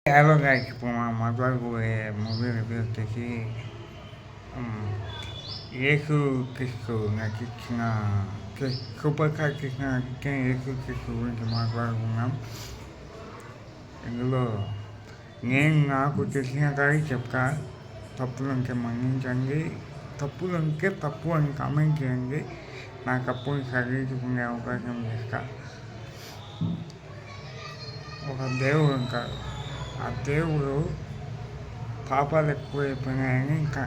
Halo guys, pemamajuan gue mobil review teki Yesu Kristo na kikna ke kupaka kikna ken Yesu Kristo ni majuan ngam inglo ngeng aku kikna kari chapka tapulan ke mangin jange tapuan kamen jange na kapun kari punya oka kemeska oka dewa ka a దేవుడు పాపాలు ఎక్కువైపోయినాయని ఇంకా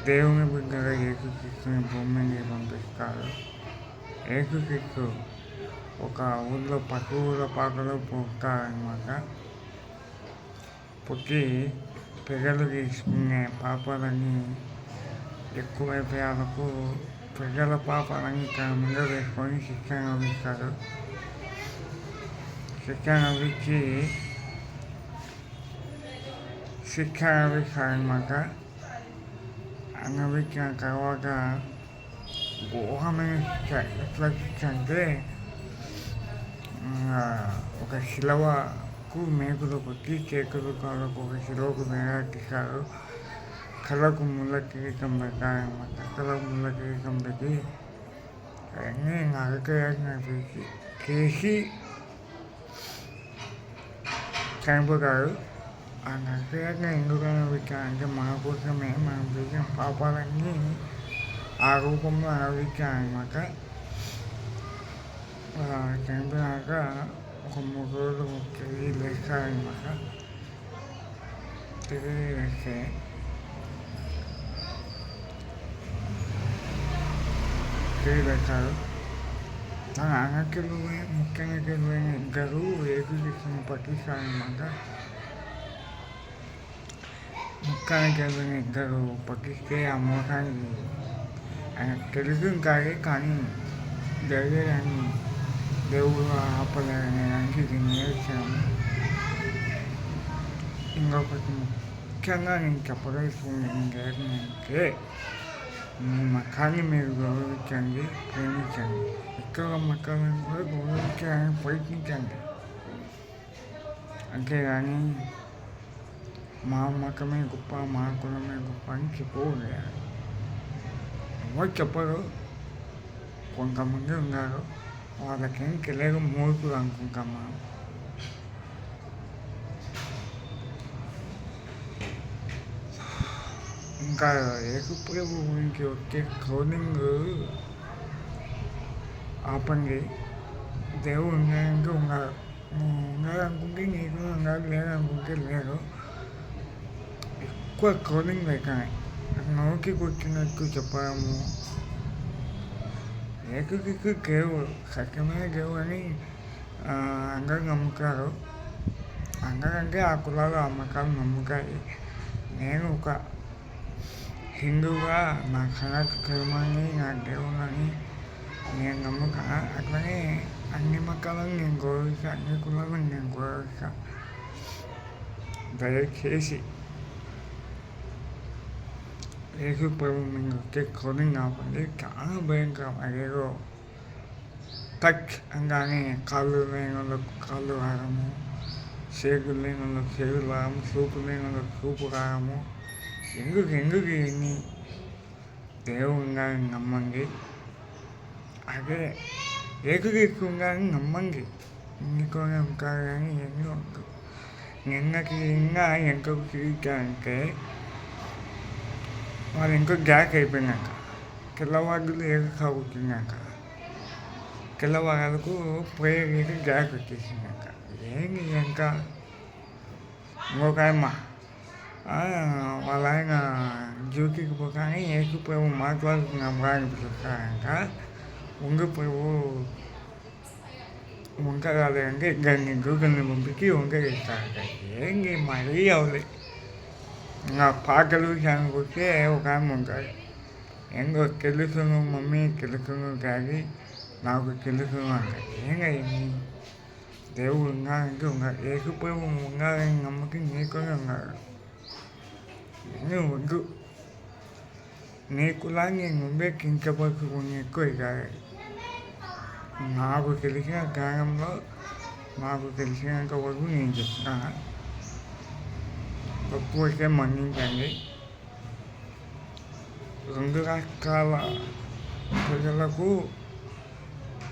దేవుని బిడ్డగా యేసుక్రీస్తుని భూమి మీద పంపిస్తారు. యేసుక్రీస్తు ఒక ఊళ్ళో పక్క ఊళ్ళో పాకలో పుడతారనమాట. పుట్టి ప్రజలు తీసుకునే పాపాలన్నీ ఎక్కువైపోయే వాళ్ళకు ప్రజల పాపాలన్నీ తన మీద వేసుకొని శిక్షణ అనుభవిస్తారు. శిక్షణ అనుభవించి శిక్ష అనుభవిస్తారనమాట. అనుభవించిన తర్వాత ఘోరమైన శిక్ష ఎట్లా శిక్ష అంటే ఒక శిలవకు మేకులు కొట్టి చేతులు కాళ్ళకు ఒక శిలవకు వేలాడిస్తారు. కళ్ళకు ముళ్ళ కిరీటం పెడతారనమాట. కళ్ళకు ముళ్ళ కిరీటం పెట్టి అవన్నీ నరకయాతన చేసి చనిపోతారు. ఆ నరకయాతన ఎందుకు అనుభవించారంటే మన కోసమే మనం చేసిన పాపాలన్నీ ఆ రూపంలో అనుభవించారనమాట. చనిపోయాక ఒక 3 రోజులు తిరిగి లేస్తారనమాట. తిరిగి లేస్తే లేస్తారు. తన అన్నకిలు ముఖ్యంగా తెలివైన ఇద్దరు యేసుక్రీస్తుని పట్టిస్తారనమాట. ముఖ్యంగా తెలివైన ఇద్దరు పట్టిస్తే ఆ మోసానికి ఆయనకు తెలుసు కానీ జరిగేదాన్ని దేవుడు ఆపలేదనే దానికి ఇది నిదర్శనం. ఇంకొకటి ముఖ్యంగా నేను చెప్పదలుచుకుంది ఏంటంటే మీ మతాన్ని మీరు గౌరవించండి, ప్రేమించండి. ఇతర మతాలను కూడా గౌరవించడానికి ప్రయత్నించండి. అంతేగాని మా మతమే గొప్ప, మా కులమే గొప్ప అని చెప్పుకోలేదు. ఎవరు చెప్పరు, కొంతమంది ఉన్నారు. వాళ్ళకేం తెలియదు, మూర్ఖులు అనుకుంటాం మనం. ఇంకా యేసుప్రభు గురించి వచ్చే ట్రోలింగ్ ఆపండి. దేవుడు ఉన్నాడంటే ఉన్నారు, నువ్వు ఉన్నాడనుకుంటే నీకు ఉన్నాడు, లేదనుకుంటే లేదు. ఎక్కువ ట్రోలింగ్ పెట్టాలి, నోటికి వచ్చినట్టు చెప్పడము. యేసుక్రీస్తు దేవుడు, సత్యమైన దేవుడు అని అందరూ నమ్ముతారు. అందరంటే ఆ కులాలు ఆ మతాలు నమ్ముతాయి. నేను ఒక హిందువుగా నా సనాతన ధర్మాన్ని, నా దేవుళ్ళని నేను నమ్ముతాను. అట్లనే అన్ని మతాలను నేను గౌరవిస్తాను, అన్ని కులాలను నేను గౌరవిస్తాను. దయచేసి యేసు ప్రభు మీద వచ్చే ట్రోలింగ్ ఆపండి. చాలా భయంకరం. అదేదో టచ్ అనగానే కాళ్ళు లేని వాళ్ళకు కాళ్ళు రావడము, చేతులు లేని వాళ్ళకు చేతులు రావడము, చూపు లేని వాళ్ళకు చూపు రావడము. ఎందుకు ఇవన్నీ? దేవుడు ఉండాలని నమ్మండి. అదే యేసుక్రీస్తు ఉండాలని నమ్మండి. ఎన్నికొని ఉంటారు కానీ ఎన్ని వద్దు. నిన్నకి ఇంకా ఎంతకు తిరిగారంటే వాళ్ళు ఇంకో గ్యాక్ అయిపోయినాక, తెల్లవారులు ఎగకపోతున్నాక, తెల్లవారులకు ప్రేయర్కి గ్యాక్ వచ్చేసినాక ఏంటి ఇంకా ఇంకొక ఆయమ్మ వాళ్ళ ఆయన డ్యూటీకి పోగానే యేసు ప్రభు మాట్లాడుతున్నాం అనిపిస్తారంట. ప్రభు వంక కాలేదంటే ఇద్దరిని దూకల్ని పంపించి వంక చేస్తారంట. ఏంటి మరీ అవుతుంది. ఇంకా పాటలు విషయానికి వస్తే ఒక ఆమె ఉంటారు, ఏంటో తెలుసును మమ్మీ, తెలుసును డాడీ, నాకు తెలుసును అంటారు. ఏంటి దేవుడు ఉన్నారంటే ఉన్నారు, యేసు ప్రభు ఉన్నారని నమ్మకం నీకునే ఉన్నారు. నువ్వు వద్దు, నీ కులాన్ని నువ్వే కించపరుచుకునేక్కువ కాదు. నాకు తెలిసిన జ్ఞానంలో నాకు తెలిసినంత వరకు నేను చెప్తాను. తప్పువైతే మన్నించండి. 2 రాష్ట్రాల ప్రజలకు,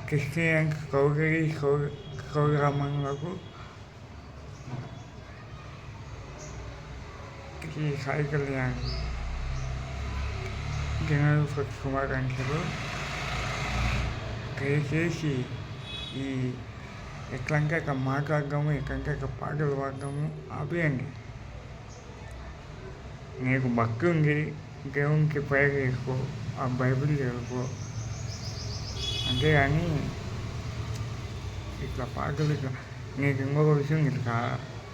క్రిస్టియన్ సోదరమణులకు ఈ సాయి కళ్యాణ్ జనవరి శుభాకాంక్షలు. దయచేసి ఈ ఎట్లంకాక మాట్లాడదాము, ఎట్లంకాక పాటలు పాడదాము ఆపేయండి. నీకు భక్తి ఉంది, దేవునికి ప్రేయర్ చేసుకో, ఆ బైబిల్ చదువుకో, అంతేగాని ఇట్లా పాటలు ఇట్లా. నీకు ఇంకొక విషయం ఇట్లా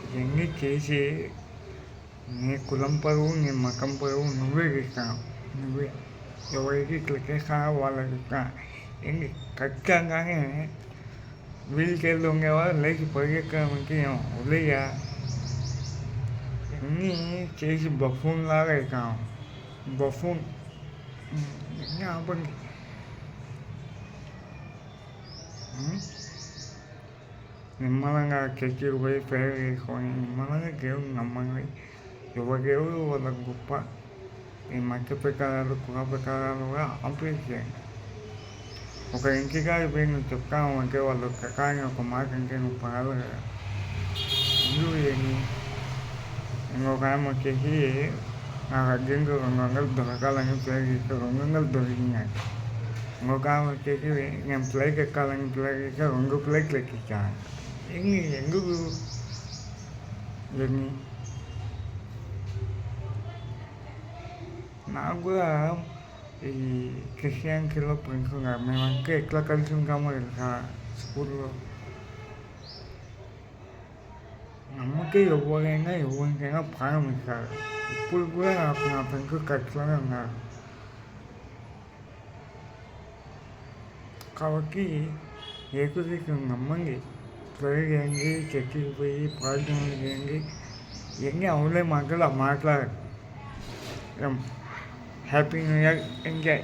ఇవన్నీ చేసి నీ కులం పరువు, నీ మతం పరువు నువ్వే చేస్తావు. నువ్వే ఎవరికి ఇట్లా చేస్తావో వాళ్ళకి ఇట్లా ఏంటి ఖచ్చితంగానే వీళ్ళకెళ్ళి ఉండేవాళ్ళు లేచి పరిగెక్కడానికి వదిలేయా. అన్నీ చేసి బఫూన్ లాగా అవుతాం. బఫూన్ ఇవన్నీ ఆపండి. నిమ్మలంగా చర్చికి పోయి ప్రేయర్ చేసుకొని నిమ్మలంగా దేవుని నమ్మండి. ఎవరు వాళ్ళ గొప్ప. ఈ మధ్య ప్రకారాలు, కుల ప్రకారాలు కూడా ఆపేసేయండి. ఒక ఇంటికాడ పోయి నువ్వు చెప్తావు అంటే వాళ్ళు కానీ ఒక మాట అంటే నువ్వు పడాలి కదా. ఎందుకు ఏంటి? ఇంకొక ఆమె వచ్చేసి నాకు అర్జెంట్ 200 దొరకాలని ప్లే చేస్తే 200 దొరికినాయి. ఇంకొక ఆమె వచ్చేసి నేను ఫ్లైట్ ఎక్కాలని ప్లే చేస్తే 2 ఫ్లైట్లు ఎక్కించాను. ఎందుకు ఇవన్నీ? నాకు కూడా ఈ క్రిస్టియానిటీలో ఫ్రెండ్స్ ఉన్నారు. మేమంతా ఎట్లా కలిసి ఉంటామో తెలుసా? స్కూల్లో నమ్మకే ఎవరికైనా ప్రాణం ఇస్తారు. ఇప్పుడు కూడా నాకు నా ఫ్రెండ్స్ ఖచ్చితంగా ఉన్నారు. కాబట్టి ఏకరీతిని నమ్మండి, ప్రేయర్ చేయండి, చర్చికి పోయి ప్రార్థనలు చేయండి. ఇవన్నీ అవులే మాటలు మాట్లాడాలి. Happy new year, enjoy.